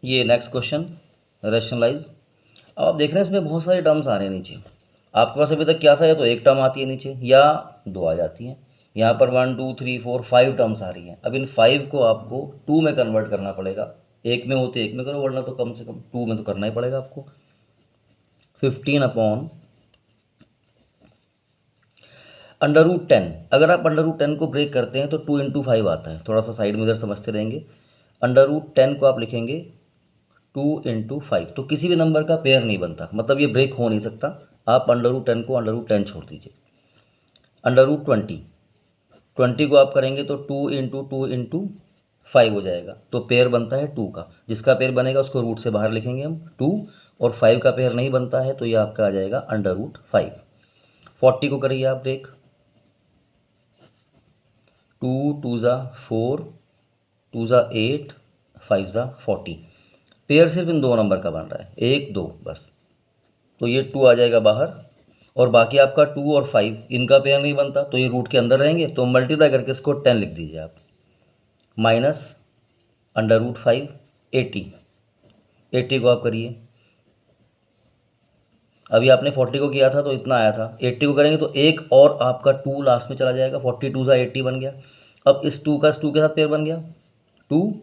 ये next question rationalise. अब आप देख रहे हैं इसमें बहुत सारे टर्म्स आ रहे हैं नीचे। आपके पास अभी तक क्या था, या तो एक टर्म आती है नीचे या दो आ जाती हैं। यहाँ पर 1 2 3 4 5 टर्म्स आ रही हैं। अब इन 5 को आपको 2 में कन्वर्ट करना पड़ेगा। एक में होते एक में करो, वरना तो कम से कम 2 में तो करना ही पड़ेगा आपको। 15 अपॉन √10। अगर आप √10 को ब्रेक करते हैं तो 2 × 5 आता है। थोड़ा सा साइड में इधर समझते रहेंगे। √10 को आप लिखेंगे 2 × 5, तो किसी भी नंबर का पेयर नहीं बनता, मतलब ये ब्रेक हो नहीं सकता। आप √10 को √10 छोड़ दीजिए। √20 को आप करेंगे तो 2 × 2 × 5 हो जाएगा, तो पेयर बनता है 2 का। जिसका पेयर बनेगा उसको रूट से बाहर लिखेंगे हम 2, और 5 का पेयर नहीं बनता है तो ये आपका आ जाएगा √5। 40 को करिए आप ब्रेक। 2 2 ज़ा 4, 2 ज़ा 8, 5 ज़ा 40। पेयर सिर्फ इन दो नंबर का बन रहा है, 1 2 बस। तो ये 2 आ जाएगा बाहर, और बाकी आपका 2 और 5 इनका पेयर नहीं बनता, तो ये रूट के अंदर रहेंगे। तो मल्टीप्लाई करके इसको 10 लिख दीजिए आप, माइनस √5 80। 80 को आप करिए। अभी आपने 40 को किया था तो इतना आया था, 80 को करेंगे तो एक और आपका 2 लास्ट में चला जाएगा। 42 ज़ा 80 बन गया। अब इस 2 का इस 2 के साथ पेयर बन गया 2,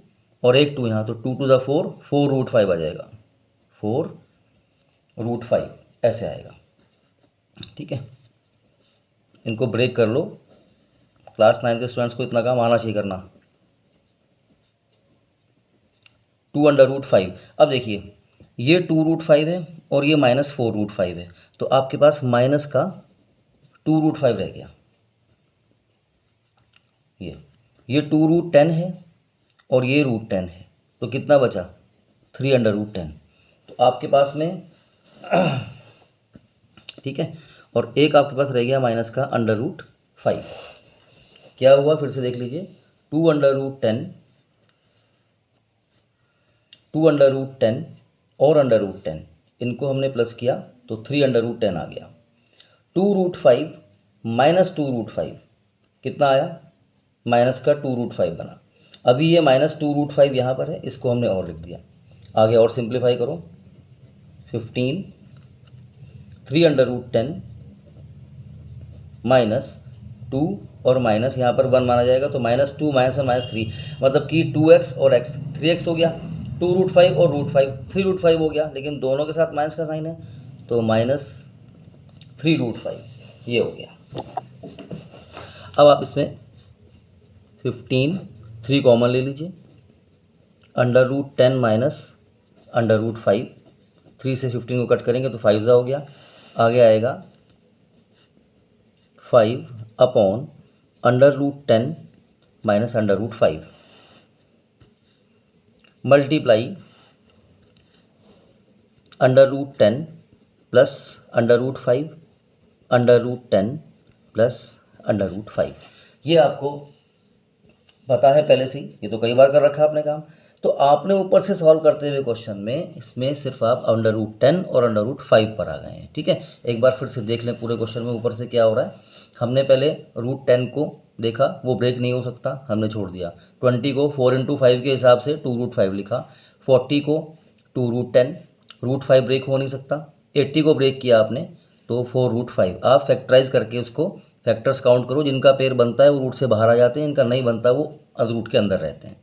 और एक 2 यहाँ, तो 2 2 ज़ा 4, 4√5 आ जाएगा। 4√5 ऐसे आएगा। ठीक है, इनको ब्रेक कर लो। क्लास 9 के स्टूडेंट्स को इतना काम आना चाहिए करना। 2 √5। अब देखिए ये 2√5 है और ये -4√5 है, तो आपके पास माइनस का 2√5 रह गया। ये 2√10 है और ये √10 है, तो कितना बचा 3 √10। तो आपके पास में ठीक है, और एक आपके पास रह गया माइनस का √5। क्या हुआ फिर से देख लीजिए। 2 √10 और √10 इनको हमने प्लस किया तो 3 √10 आ गया। 2√5 माइनस 2√5 कितना आया, माइनस का 2√5 बना। अभी ये -2√5 यहाँ पर है, इसको हमने और लिख दिया। आगे और सिंप्लीफाई करो। 15 3 √10 -2 और माइनस यहाँ पर 1 माना जाएगा, तो -2 -1 -3, मतलब कि 2x और x 3x हो गया। 2√5 और √5 3√5 हो गया, लेकिन दोनों के साथ माइनस का साइन है, तो -3√5 ये हो गया। अब आप इसमें 15 3 कॉमन ले लीजिए। √10 माइनस √5, 3 से 15 को कट करेंगे तो 5 हो गया। आगे आएगा 5 upon √10 minus √5 multiply √10 plus √5 √10 plus √5। ये आपको पता है पहले से ही, ये तो कई बार कर रखा है आपने काम। तो आपने ऊपर से सॉल्व करते हुए क्वेश्चन में इसमें सिर्फ आप √10 और √5 पर आ गए हैं। ठीक है, एक बार फिर से देख लें पूरे क्वेश्चन में ऊपर से क्या हो रहा है। हमने पहले √10 को देखा, वो ब्रेक नहीं हो सकता, हमने छोड़ दिया। 20 को 4 × 5 के हिसाब से 2√5 लिखा। 40 को 2√10, √5 ब्रेक हो नहीं सकता। 80 को ब्रेक किया आपने तो 4√5। आप फैक्टराइज करके उसको फैक्टर्स काउंट करो, जिनका पेयर बनता है वो रूट से बाहर आ जाते हैं, इनका नहीं बनता वो रूट के अंदर रहते हैं।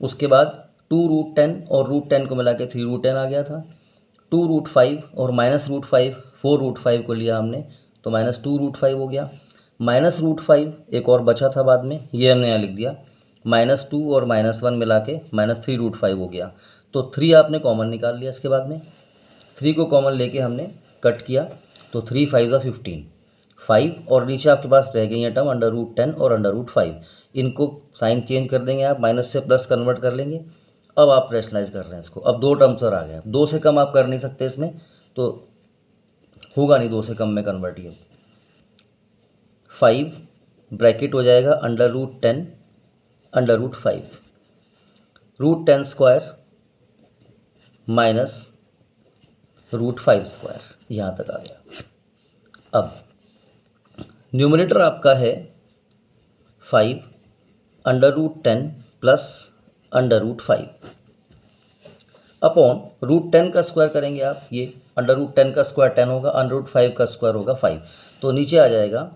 उसके बाद 2√10 और √10 को मिला के 3√10 आ गया था। 2√5 और -√5 4√5 को लिया हमने, तो -2√5 हो गया। -√5 एक और बचा था बाद में, ये हमने यहाँ लिख दिया। -2 और -1 मिला के -3√5 हो गया। तो 3 आपने कॉमन निकाल लिया। इसके बाद में 3 को कॉमन लेके हमने कट किया, तो 3 5 15, 5 और नीचे आपके पास रह गई है टर्म √10 और √5। इनको साइन चेंज कर देंगे आप, माइनस से प्लस कन्वर्ट कर लेंगे। अब आप रैशनलाइज कर रहे हैं इसको। अब 2 टर्म्स और आ गए, 2 से कम आप कर नहीं सकते इसमें, तो होगा नहीं 2 से कम में कन्वर्ट। ये 5 ब्रैकेट हो जाएगा √10 √5, √10 स्क्वायर माइनस √5 स्क्वायर, यहाँ तक आ गया। अब न्यूमरेटर आपका है 5 √10 प्लस √5, अपॉन रूट 10 का स्क्वायर करेंगे आप, ये अंडर रूट 10 का स्क्वायर 10 होगा, अंडर रूट 5 का स्क्वायर होगा 5, तो नीचे आ जाएगा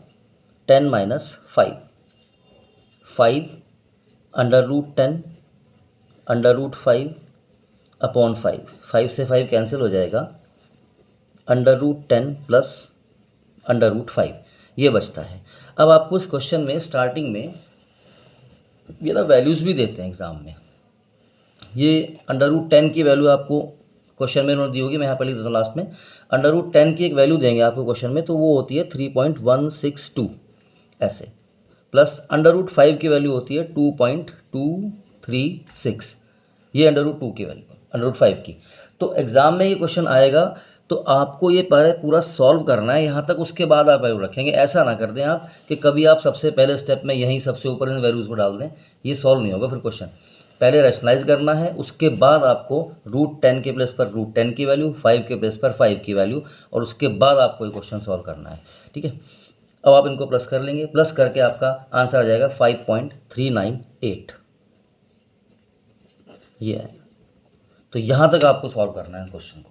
10 minus 5, 5 under root 10 under root 5 upon 5, 5 से 5 कैंसिल हो जाएगा, under root 10 plus under root 5 ये बचता है। अब आपको इस क्वेश्चन में स्टार्टिंग में ये ना वैल्यूज़ भी देते हैं एग्ज़ाम में, ये अंडर रूट 10 की वैल्यू आपको क्वेश्चन में उन्होंने दी होगी, मैं यहाँ पर लिख देता हूँ लास्ट में, अंडर रूट 10 की एक वैल्यू देंगे आपको क्वेश्चन में, तो वो होती है 3.162 ऐसे, प्लस अंडर रूट 5 की वैल्यू होती है 2.236, ये अंडर रूट 2 की वैल्यू अंडर रूट 5 की। तो एग्ज़ाम में ये क्वेश्चन आएगा तो आपको ये पूरा सॉल्व करना है यहाँ तक, उसके बाद आप वैल्यू रखेंगे। ऐसा ना कर दें आप कि कभी आप सबसे पहले स्टेप में यहीं सबसे ऊपर इन वैल्यूज़ को डाल दें, ये सॉल्व नहीं होगा फिर क्वेश्चन। पहले रैशनलाइज करना है, उसके बाद आपको रूट 10 के प्लेस पर रूट 10 की वैल्यू, 5 के प्लेस पर 5 की वैल्यू, और उसके बाद आपको ये क्वेश्चन सॉल्व करना है। ठीक है, अब आप इनको प्लस कर लेंगे, प्लस करके आपका आंसर आ जाएगा 5.398, ये है। तो यहाँ तक आपको सॉल्व करना है क्वेश्चन को।